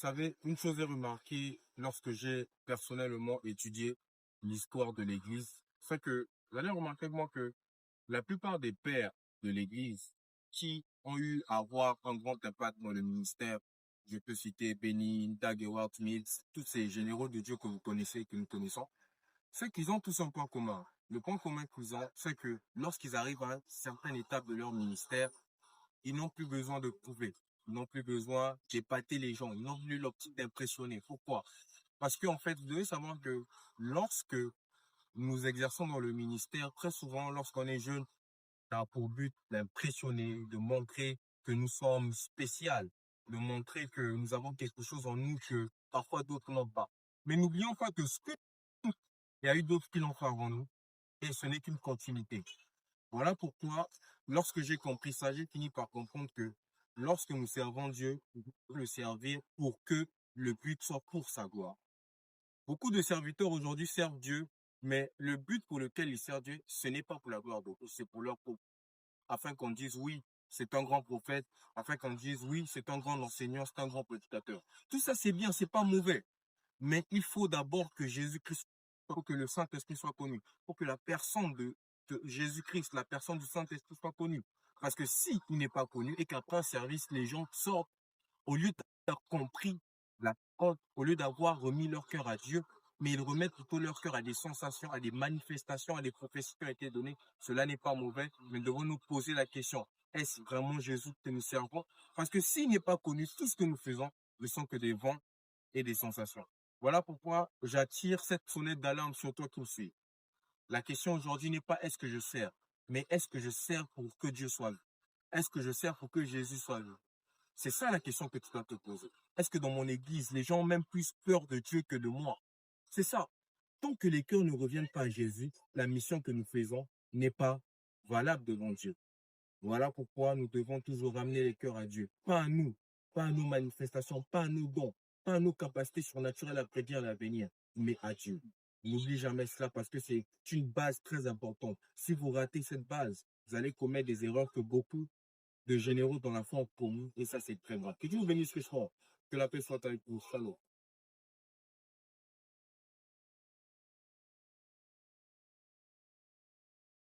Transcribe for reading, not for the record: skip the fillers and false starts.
savez, une chose est remarquée lorsque j'ai personnellement étudié l'histoire de l'Église, c'est que vous allez remarquer avec moi que la plupart des pères de l'Église qui ont eu à avoir un grand impact dans le ministère, je peux citer Benny, Dag Heward Mills, tous ces généraux de Dieu que vous connaissez et que nous connaissons, c'est qu'ils ont tous un point commun. Le point commun qu'ils ont, c'est que lorsqu'ils arrivent à une certaine étape de leur ministère, ils n'ont plus besoin de prouver. Ils n'ont plus besoin d'épater les gens. Ils n'ont plus l'optique d'impressionner. Pourquoi? Parce qu'en fait, vous devez savoir que lorsque nous exerçons dans le ministère, très souvent, lorsqu'on est jeune, ça a pour but d'impressionner, de montrer que nous sommes spéciaux, de montrer que nous avons quelque chose en nous que parfois d'autres n'ont pas. Mais n'oublions pas que il y a eu d'autres qui l'ont fait avant nous et ce n'est qu'une continuité. Voilà pourquoi, lorsque j'ai compris ça, j'ai fini par comprendre que lorsque nous servons Dieu, nous devons le servir pour que le but soit pour sa gloire. Beaucoup de serviteurs aujourd'hui servent Dieu, mais le but pour lequel ils servent Dieu, ce n'est pas pour la gloire d'autres, c'est pour leur propre. Afin qu'on dise oui, c'est un grand prophète, afin qu'on dise oui, c'est un grand enseignant, c'est un grand prédicateur. Tout ça, c'est bien, c'est pas mauvais. Mais il faut d'abord que Jésus-Christ, pour que le Saint-Esprit soit connu, pour que la personne de Jésus-Christ, la personne du Saint-Esprit soit connue. Parce que si il n'est pas connu et qu'après un service, les gens sortent, au lieu d'avoir compris la parole, au lieu d'avoir remis leur cœur à Dieu, mais ils remettent plutôt leur cœur à des sensations, à des manifestations, à des prophéties qui ont été données. Cela n'est pas mauvais, mais nous devons nous poser la question, est-ce vraiment Jésus que nous servons? Parce que s'il n'est pas connu, tout ce que nous faisons ne sont que des vents et des sensations. Voilà pourquoi j'attire cette sonnette d'alarme sur toi qui me suis. La question aujourd'hui n'est pas est-ce que je sers, mais est-ce que je sers pour que Dieu soit vu? Est-ce que je sers pour que Jésus soit vu? C'est ça la question que tu dois te poser. Est-ce que dans mon église, les gens ont même plus peur de Dieu que de moi? C'est ça. Tant que les cœurs ne reviennent pas à Jésus, la mission que nous faisons n'est pas valable devant Dieu. Voilà pourquoi nous devons toujours ramener les cœurs à Dieu. Pas à nous, pas à nos manifestations, pas à nos dons, pas à nos capacités surnaturelles à prédire l'avenir, mais à Dieu. N'oublie jamais cela parce que c'est une base très importante. Si vous ratez cette base, vous allez commettre des erreurs que beaucoup de généraux dans la foi ont commis et ça c'est très grave. Que Dieu vous bénisse richement. Que la paix soit avec vous. Shalom.